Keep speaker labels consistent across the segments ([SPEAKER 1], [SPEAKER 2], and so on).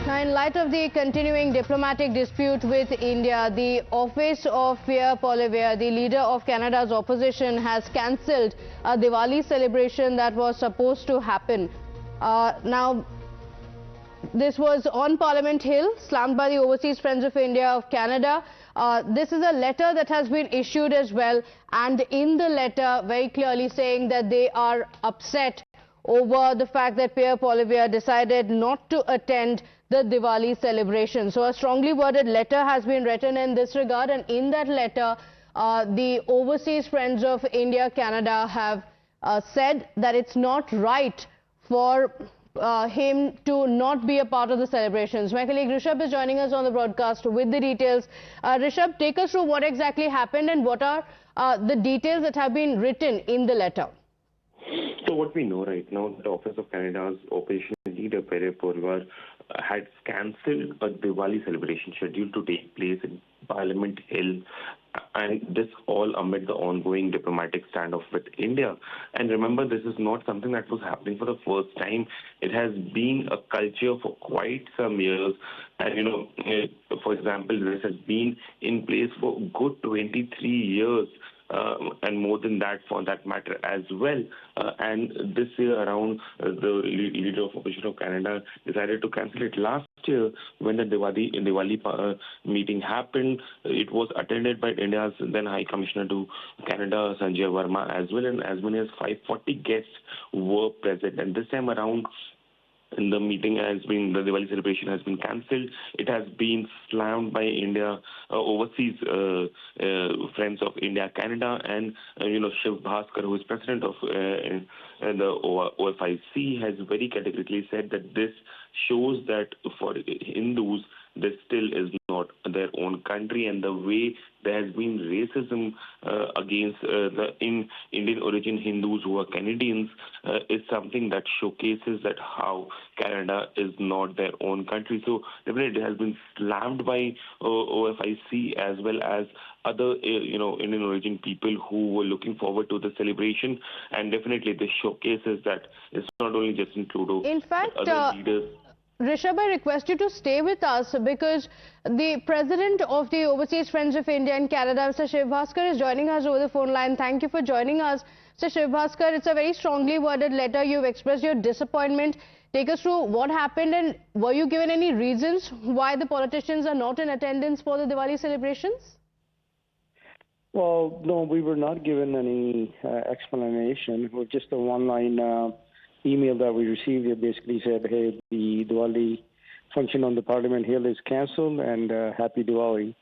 [SPEAKER 1] Now, in light of the continuing diplomatic dispute with India, the office of Pierre Poilievre, the leader of Canada's opposition, has cancelled a Diwali celebration that was supposed to happen. Now, this was on Parliament Hill, slammed by the Overseas Friends of India of Canada. This is a letter that has been issued as well, and in the letter very clearly saying that they are upset over the fact that Pierre Poilievre decided not to attend the Diwali celebration. So a strongly worded letter has been written in this regard, and in that letter the Overseas Friends of India Canada have said that it's not right for him to not be a part of the celebrations. My colleague Rishabh is joining us on the broadcast with the details. Rishabh, take us through what exactly happened and what are the details that have been written in the letter.
[SPEAKER 2] So what we know right now, the Office of Canada's opposition leader, Pierre Poilievre, had cancelled a Diwali celebration scheduled to take place in Parliament Hill, and this all amid the ongoing diplomatic standoff with India. And remember, this is not something that was happening for the first time. It has been a culture for quite some years. And, for example, this has been in place for a good 23 years. And more than that for that matter as well. And this year around, the leader of opposition of Canada decided to cancel it. Last year, when the Diwali meeting happened, it was attended by India's then High Commissioner to Canada, Sanjay Verma, as well, and as many as 540 guests were present. And this time around, the Diwali celebration has been cancelled. It has been slammed by India, Overseas Friends of India Canada, and Shiv Bhaskar, who is president of the OFIC, has very categorically said that this shows that for Hindus, this still is not their own country, and the way there has been racism against the Indian origin Hindus who are Canadians is something that showcases that how Canada is not their own country. So definitely it has been slammed by OFIC as well as other Indian origin people who were looking forward to the celebration, and definitely this showcases that it's not only Justin Trudeau,
[SPEAKER 1] in fact,
[SPEAKER 2] other leaders.
[SPEAKER 1] Rishabh, I request you to stay with us because the president of the Overseas Friends of India in Canada, Mr. Shiv Bhaskar, is joining us over the phone line. Thank you for joining us. Mr. Shiv Bhaskar, it's a very strongly worded letter. You've expressed your disappointment. Take us through what happened, and were you given any reasons why the politicians are not in attendance for the Diwali celebrations?
[SPEAKER 3] Well, no, we were not given any explanation. It was just a one-line email that we received. It basically said, hey, the Diwali function on the Parliament Hill is cancelled, and happy Diwali.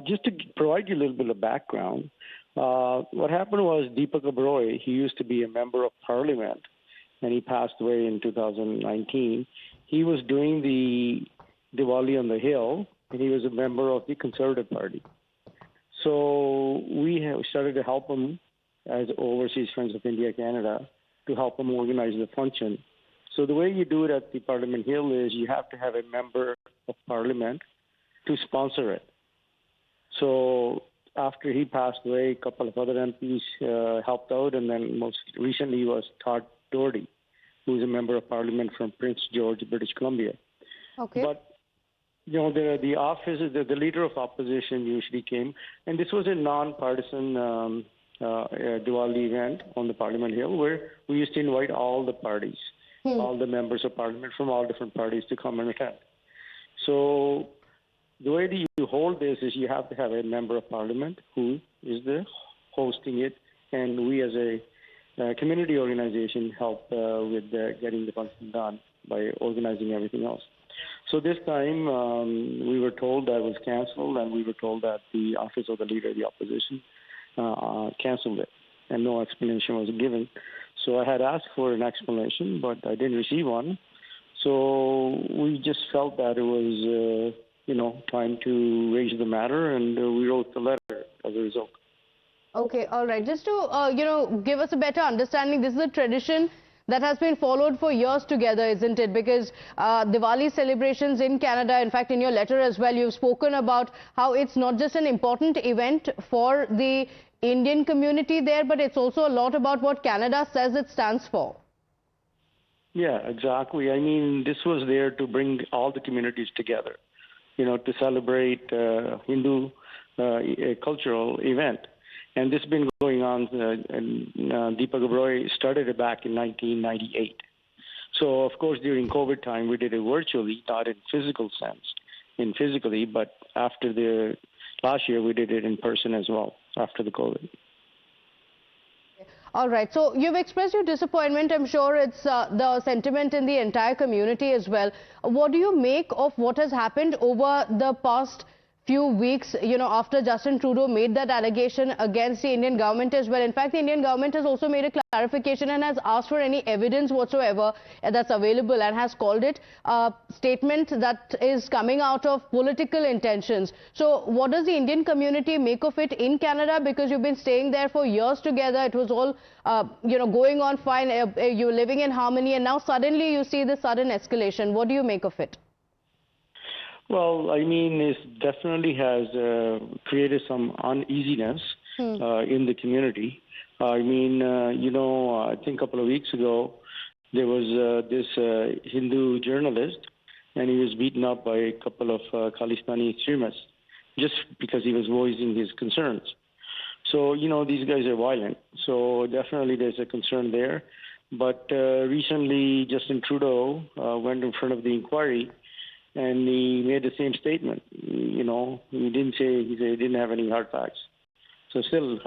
[SPEAKER 3] Just to provide you a little bit of background, what happened was Deepak Oberoi, he used to be a member of Parliament, and he passed away in 2019. He was doing the Diwali on the Hill, and he was a member of the Conservative Party. So we started to help him as Overseas Friends of India Canada to help him organize the function. So the way you do it at the Parliament Hill is you have to have a member of Parliament to sponsor it. So after he passed away, a couple of other MPs helped out, and then most recently was Todd Doherty, who is a member of Parliament from Prince George, British Columbia.
[SPEAKER 1] Okay.
[SPEAKER 3] But the office, the leader of opposition usually came, and this was a non-partisan Diwali event on the Parliament Hill, where we used to invite all the parties, all the members of Parliament from all different parties to come and attend. So the way that you hold this is you have to have a member of Parliament who is hosting it, and we as a community organization help with getting the function done by organizing everything else. So this time we were told that it was cancelled, and we were told that the office of the leader of the opposition cancelled it, and no explanation was given. So I had asked for an explanation, but I didn't receive one. So we just felt that it was, time to raise the matter, and we wrote the letter as a result.
[SPEAKER 1] Okay, all right. Just to, give us a better understanding, this is a tradition that has been followed for years together, isn't it? Because Diwali celebrations in Canada, in fact, in your letter as well, you've spoken about how it's not just an important event for the Indian community there, but it's also a lot about what Canada says it stands for.
[SPEAKER 3] Yeah, exactly. I mean, this was there to bring all the communities together, to celebrate Hindu cultural event. And this has been going on, and Deepak Oberoi started it back in 1998. So, of course, during COVID time, we did it virtually, not in physically, but after the last year, we did it in person as well, after the COVID.
[SPEAKER 1] All right. So you've expressed your disappointment. I'm sure it's the sentiment in the entire community as well. What do you make of what has happened over the past few weeks, after Justin Trudeau made that allegation against the Indian government as well? In fact, the Indian government has also made a clarification and has asked for any evidence whatsoever that's available, and has called it a statement that is coming out of political intentions. So what does the Indian community make of it in Canada? Because you've been staying there for years together. It was all, going on fine. You're living in harmony, and now suddenly you see the sudden escalation. What do you make of it?
[SPEAKER 3] Well, I mean, it definitely has created some uneasiness in the community. I mean, I think a couple of weeks ago, there was this Hindu journalist, and he was beaten up by a couple of Khalistani extremists just because he was voicing his concerns. So, these guys are violent. So definitely there's a concern there. But recently, Justin Trudeau went in front of the inquiry, and he made the same statement. He said he didn't have any hard facts. So still,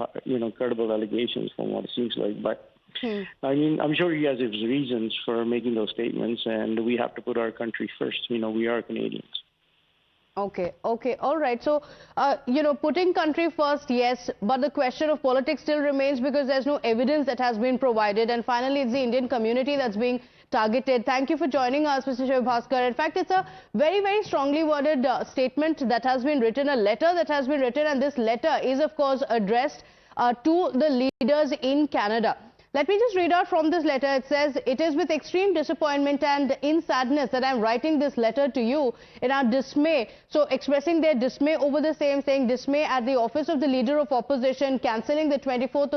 [SPEAKER 3] credible allegations from what it seems like. But I mean, I'm sure he has his reasons for making those statements, and we have to put our country first. We are Canadians.
[SPEAKER 1] Okay, all right. So, putting country first, yes, but the question of politics still remains because there's no evidence that has been provided. And finally, it's the Indian community that's being targeted. Thank you for joining us, Mr. Shiv Bhaskar. In fact, it's a very, very strongly worded statement that has been written, a letter that has been written, and this letter is, of course, addressed to the leaders in Canada. Let me just read out from this letter. It says, "It is with extreme disappointment and in sadness that I'm writing this letter to you in our dismay." So expressing their dismay over the same, saying dismay at the office of the leader of opposition cancelling the 24th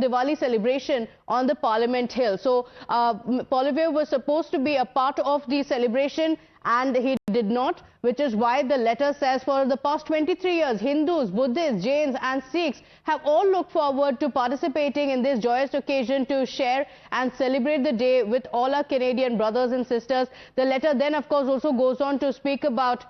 [SPEAKER 1] Diwali celebration on the Parliament Hill. So Poilievre was supposed to be a part of the celebration, and he did not, which is why the letter says for the past 23 years, Hindus, Buddhists, Jains and Sikhs have all looked forward to participating in this joyous occasion to share and celebrate the day with all our Canadian brothers and sisters. The letter then, of course, also goes on to speak about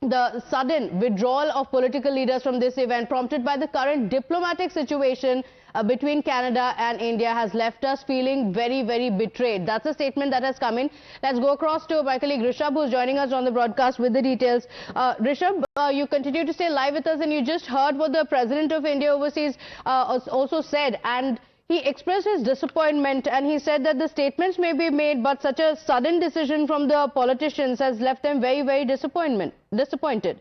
[SPEAKER 1] the sudden withdrawal of political leaders from this event, prompted by the current diplomatic situation between Canada and India, has left us feeling very, very betrayed. That's a statement that has come in. Let's go across to my colleague Rishabh, who's joining us on the broadcast with the details. Rishabh, you continue to stay live with us, and you just heard what the President of India Overseas also said, and he expressed his disappointment, and he said that the statements may be made, but such a sudden decision from the politicians has left them very, very disappointed.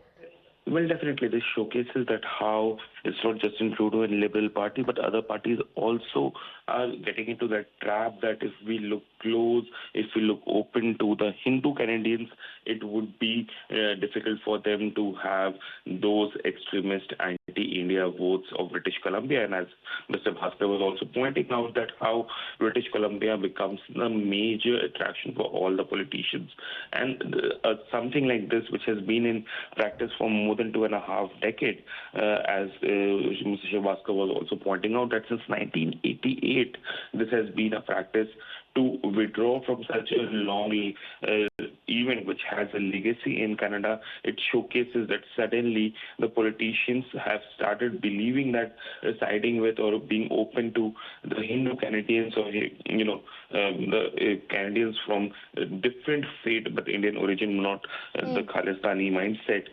[SPEAKER 2] Well, definitely, this showcases that how it's not just in Trudeau and Liberal Party, but other parties also are getting into that trap that if we look close, if we look open to the Hindu Canadians, it would be difficult for them to have those extremist anti-India votes of British Columbia. And as Mr. Bhaskar was also pointing out, that how British Columbia becomes the major attraction for all the politicians. And something like this, which has been in practice for more than 2.5 decades, as Mr. Srivastava was also pointing out, that since 1988, this has been a practice to withdraw from such a long event which has a legacy in Canada. It showcases that suddenly the politicians have started believing that siding with or being open to the Hindu Canadians, or the Canadians from different faith but Indian origin, not the Khalistani mindset,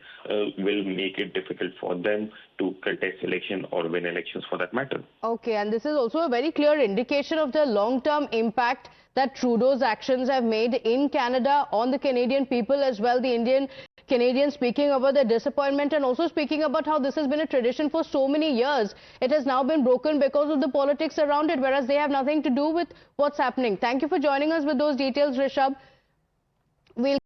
[SPEAKER 2] will make it difficult for them to contest election or win elections for that matter. Okay,
[SPEAKER 1] and this is also a very clear indication of the long-term impact that Trudeau's actions have made in Canada on the Canadian people as well. The Indian Canadians speaking about their disappointment and also speaking about how this has been a tradition for so many years. It has now been broken because of the politics around it, whereas they have nothing to do with what's happening. Thank you for joining us with those details, Rishabh. We'll